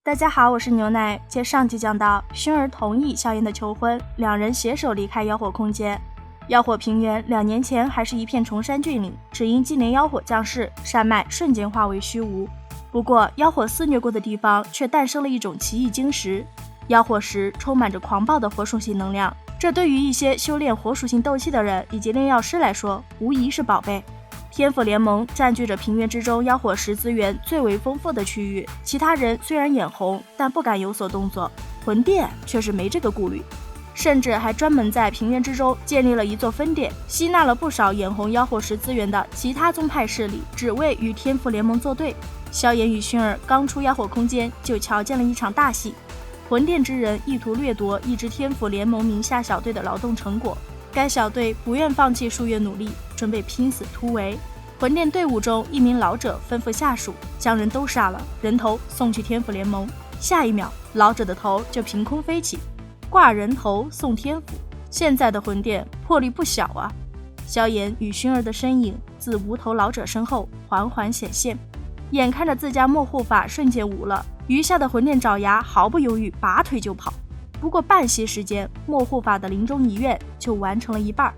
大家好，我是牛奶。接上集讲到，薰儿同意萧炎的求婚，两人携手离开妖火空间。妖火平原2年前还是一片崇山峻岭，只因纪念妖火降世，山脉瞬间化为虚无。不过妖火肆虐过的地方却诞生了一种奇异晶石，妖火石充满着狂暴的火属性能量，这对于一些修炼火属性斗气的人以及炼药师来说无疑是宝贝。天府联盟占据着平原之中妖火石资源最为丰富的区域，其他人虽然眼红，但不敢有所动作。魂殿却是没这个顾虑，甚至还专门在平原之中建立了一座分殿，吸纳了不少眼红妖火石资源的其他宗派势力，只为与天府联盟作对。萧炎与薰儿刚出妖火空间就瞧见了一场大戏，魂殿之人意图掠夺一支天府联盟名下小队的劳动成果，该小队不愿放弃数月努力，准备拼死突围。魂殿队伍中一名老者吩咐下属将人都杀了，人头送去天府联盟。下一秒，老者的头就凭空飞起，挂人头送天府。现在的魂殿魄力不小啊！萧炎与薰儿的身影自无头老者身后缓缓显现，眼看着自家末护法瞬间无了，余下的魂殿爪牙毫不犹豫拔腿就跑。不过半息时间，末护法的临终遗愿就完成了一半。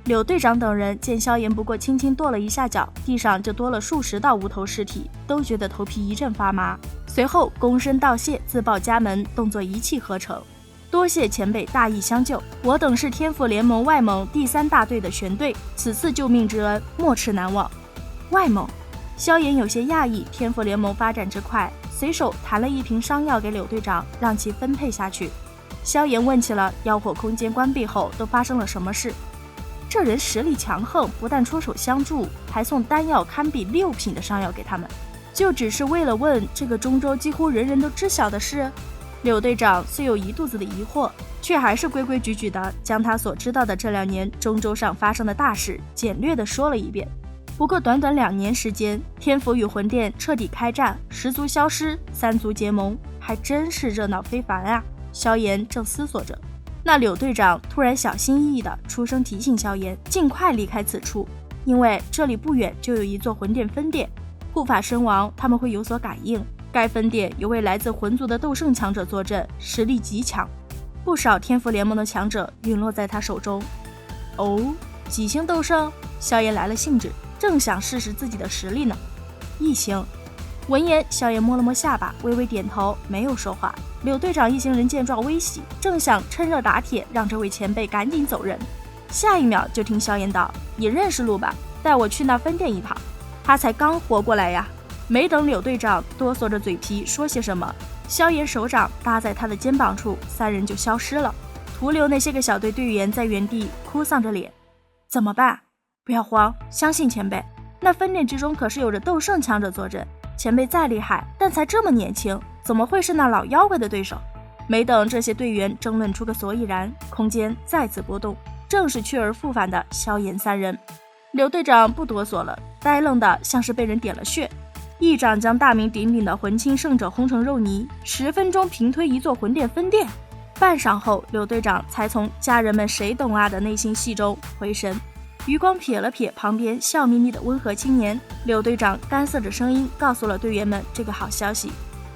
柳队长等人见萧炎不过轻轻跺了一下脚，地上就多了数十道无头尸体，都觉得头皮一阵发麻，随后躬身道谢，自报家门，动作一气呵成。多谢前辈大义相救，我等是天府联盟外盟第3大队的玄队，此次救命之恩没齿难忘。外盟，萧炎有些讶异天府联盟发展之快，随手弹了一瓶伤药给柳队长，让其分配下去。萧炎问起了妖火空间关闭后都发生了什么事。这人实力强横，不但出手相助，还送丹药堪比6品的伤药给他们，就只是为了问这个中州几乎人人都知晓的事。柳队长虽有一肚子的疑惑，却还是规规矩矩的将他所知道的这2年中州上发生的大事简略的说了一遍。不过短短2年时间，天府与魂殿彻底开战，10族消失，3族结盟，还真是热闹非凡啊！萧炎正思索着，那柳队长突然小心翼翼地出声提醒萧炎尽快离开此处，因为这里不远就有一座魂殿分殿，护法身亡他们会有所感应。该分殿有位来自魂族的斗圣强者坐镇，实力极强，不少天府联盟的强者陨落在他手中。哦，几星斗圣？萧炎来了兴致，正想试试自己的实力呢。1星。闻言，萧炎摸了摸下巴，微微点头，没有说话。柳队长一行人见状微喜，正想趁热打铁，让这位前辈赶紧走人。下一秒就听萧炎道：“你认识路吧？带我去那分店一趟。”他才刚活过来呀！没等柳队长哆嗦着嘴皮说些什么，萧炎手掌搭在他的肩膀处，3人就消失了，徒留那些个小队队员在原地哭丧着脸。怎么办？不要慌，相信前辈，那分店之中可是有着斗圣强者坐镇，前辈再厉害，但才这么年轻，怎么会是那老妖怪的对手？没等这些队员争论出个所以然，空间再次波动，正是去而复返的萧炎3人。柳队长不哆嗦了，呆愣的像是被人点了穴，一掌将大名鼎鼎的魂清圣者轰成肉泥，10分钟平推一座魂殿分殿。半晌后，柳队长才从家人们谁懂啊的内心戏中回神，余光瞥了瞥旁边笑眯眯的温和青年，柳队长干涩着声音告诉了队员们这个好消息。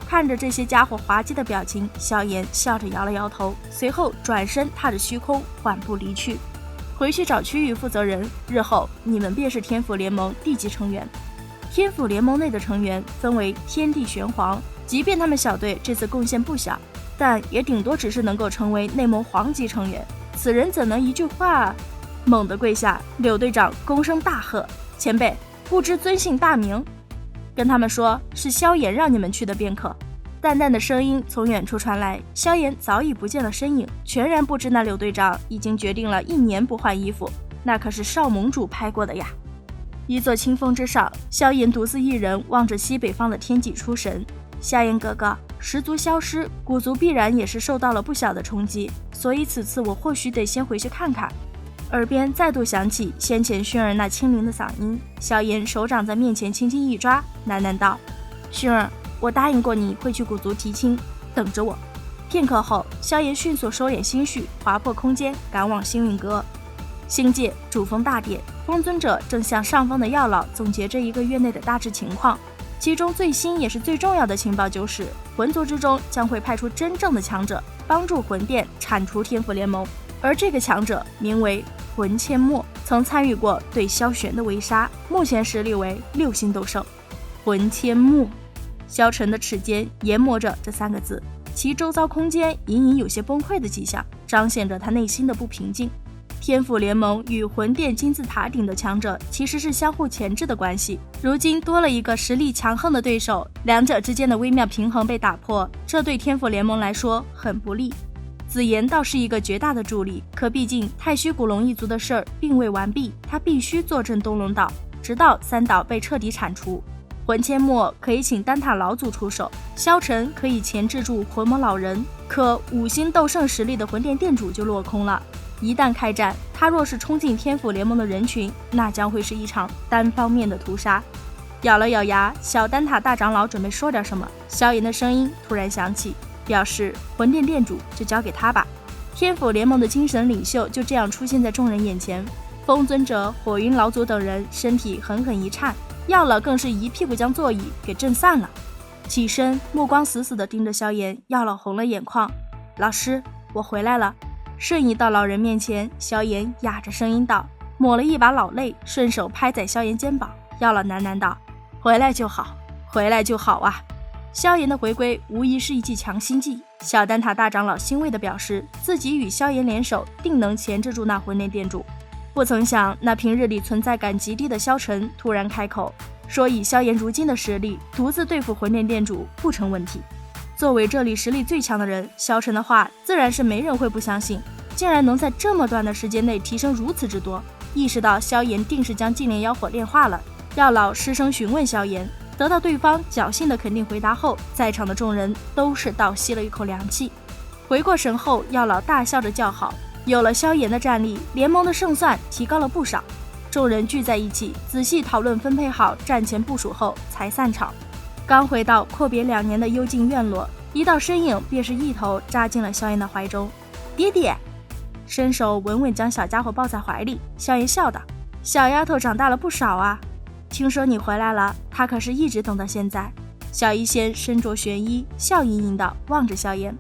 看着这些家伙滑稽的表情，萧炎笑着摇了摇头，随后转身踏着虚空缓步离去，回去找区域负责人，日后你们便是天府联盟地级成员。天府联盟内的成员分为天地玄黄，即便他们小队这次贡献不小，但也顶多只是能够成为内盟皇级成员，此人怎能一句话？猛地跪下，柳队长躬声大喝：“前辈，不知尊姓大名？”跟他们说是萧炎让你们去的便可。淡淡的声音从远处传来，萧炎早已不见了身影，全然不知那柳队长已经决定了1年不换衣服，那可是少盟主拍过的呀。一座清风之上，萧炎独自一人望着西北方的天际出神。萧炎哥哥，10族消失，古族必然也是受到了不小的冲击，所以此次我或许得先回去看看。耳边再度响起先前薰儿那清灵的嗓音，萧炎手掌在面前轻轻一抓，喃喃道：“薰儿，我答应过你会去古族提亲，等着我。”片刻后，萧炎迅速收敛心绪，划破空间，赶往星陨阁。星界主峰大殿，风尊者正向上方的药老总结这1个月内的大致情况。其中最新也是最重要的情报就是魂族之中将会派出真正的强者，帮助魂殿铲除天府联盟。而这个强者名为魂阡陌，曾参与过对萧玄的围杀，目前实力为6星斗圣。魂阡陌，萧晨的齿间研磨着这3个字，其周遭空间隐隐有些崩溃的迹象，彰显着他内心的不平静。天府联盟与魂殿金字塔顶的强者其实是相互钳制的关系，如今多了一个实力强横的对手，两者之间的微妙平衡被打破，这对天府联盟来说很不利。紫妍倒是一个绝大的助力，可毕竟太虚古龙一族的事儿并未完毕，他必须坐镇东龙岛，直到3岛被彻底铲除。魂阡陌可以请丹塔老祖出手，萧晨可以钳制住魂魔老人，可5星斗圣实力的魂殿殿主就落空了。一旦开战，他若是冲进天府联盟的人群，那将会是一场单方面的屠杀。咬了咬牙，小丹塔大长老准备说点什么，萧炎的声音突然响起，表示魂殿殿主就交给他吧。天府联盟的精神领袖就这样出现在众人眼前，风尊者、火云老祖等人身体狠狠一颤，药老更是一屁股将座椅给震散了。起身，目光死死地盯着萧炎，药老红了眼眶：“老师，我回来了。”瞬移到老人面前，萧炎哑着声音道，抹了一把老泪，顺手拍在萧炎肩膀。药老喃喃道：“回来就好，回来就好啊。”萧炎的回归无疑是一剂强心剂。小丹塔大长老欣慰地表示，自己与萧炎联手，定能钳制住那魂殿殿主。不曾想，那平日里存在感极低的萧晨突然开口说，以萧炎如今的实力，独自对付魂殿殿主不成问题。作为这里实力最强的人，萧晨的话自然是没人会不相信，竟然能在这么短的时间内提升如此之多。意识到萧炎定是将净莲妖火炼化了，药老失声询问萧炎，得到对方侥幸的肯定回答后，在场的众人都是倒吸了一口凉气。回过神后，药老大笑着叫好，有了萧炎的战力，联盟的胜算提高了不少。众人聚在一起，仔细讨论分配好战前部署后才散场。刚回到阔别2年的幽静院落，一道身影便是一头扎进了萧炎的怀中。爹爹，伸手稳稳将小家伙抱在怀里，萧炎笑道：“小丫头长大了不少啊，听说你回来了，她可是一直等到现在。”小医仙身着玄衣，笑盈盈地望着萧炎。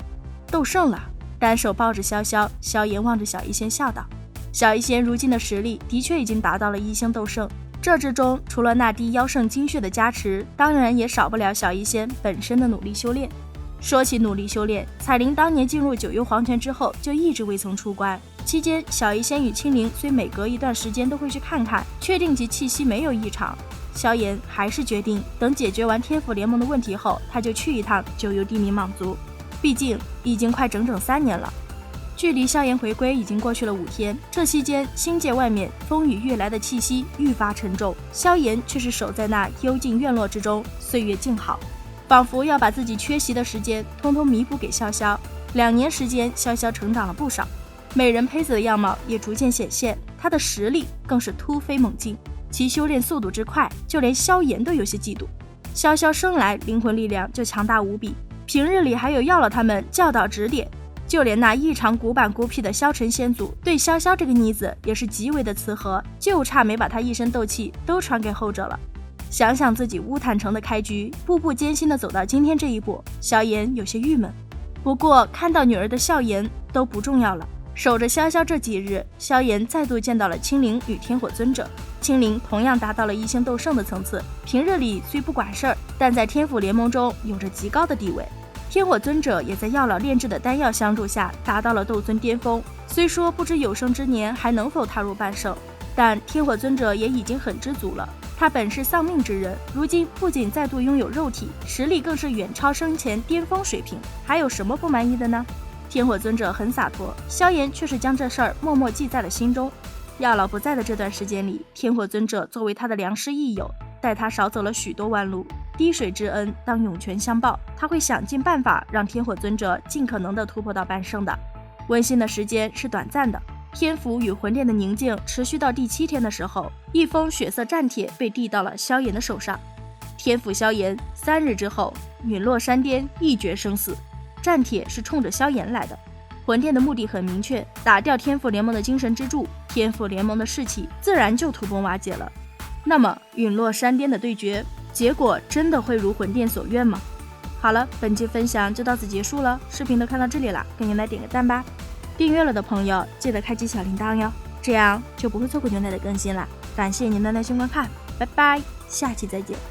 斗圣了，单手抱着萧萧，萧炎望着小医仙笑道：“小医仙如今的实力的确已经达到了1星斗圣，这之中除了那滴妖圣精血的加持，当然也少不了小医仙本身的努力修炼。”说起努力修炼，彩铃当年进入9幽黄泉之后就一直未曾出关，期间小医仙与青灵虽每隔一段时间都会去看看，确定其气息没有异常，萧炎还是决定等解决完天府联盟的问题后，他就去一趟9幽地冥蟒族，毕竟已经快整整3年了。距离萧炎回归已经过去了5天，这期间星界外面风雨欲来的气息愈发沉重，萧炎却是守在那幽静院落之中，岁月静好，仿佛要把自己缺席的时间通通弥补给潇潇。2年时间，潇潇成长了不少，美人胚子的样貌也逐渐显现，她的实力更是突飞猛进，其修炼速度之快，就连萧炎都有些嫉妒。潇潇生来灵魂力量就强大无比，平日里还有药老他们教导指点，就连那异常古板孤僻的萧晨先祖对潇潇这个妮子也是极为的慈和，就差没把她一身斗气都传给后者了。想想自己乌坦城的开局，步步艰辛的走到今天这一步，萧炎有些郁闷。不过看到女儿的笑颜都不重要了。守着潇潇这几日，萧炎再度见到了青灵与天火尊者。青灵同样达到了1星斗圣的层次，平日里虽不管事儿，但在天府联盟中有着极高的地位。天火尊者也在药老炼制的丹药相助下达到了斗尊巅峰，虽说不知有生之年还能否踏入半圣，但天火尊者也已经很知足了。他本是丧命之人，如今不仅再度拥有肉体，实力更是远超生前巅峰水平，还有什么不满意的呢？天火尊者很洒脱，萧炎却是将这事儿默默记在了心中。药老不在的这段时间里，天火尊者作为他的良师益友，带他少走了许多弯路，滴水之恩当涌泉相报，他会想尽办法让天火尊者尽可能的突破到半圣的。温馨的时间是短暂的，天府与魂殿的宁静持续到第7天的时候，一封血色战帖被递到了萧炎的手上。天府萧炎，3日之后，陨落山巅，一决生死。战帖是冲着萧炎来的。魂殿的目的很明确，打掉天府联盟的精神支柱，天府联盟的士气自然就土崩瓦解了。那么陨落山巅的对决，结果真的会如魂殿所愿吗？好了，本期分享就到此结束了，视频都看到这里了，赶紧来点个赞吧。订阅了的朋友记得开启小铃铛哟，这样就不会错过牛奶的更新了。感谢您的耐心观看，拜拜，下期再见。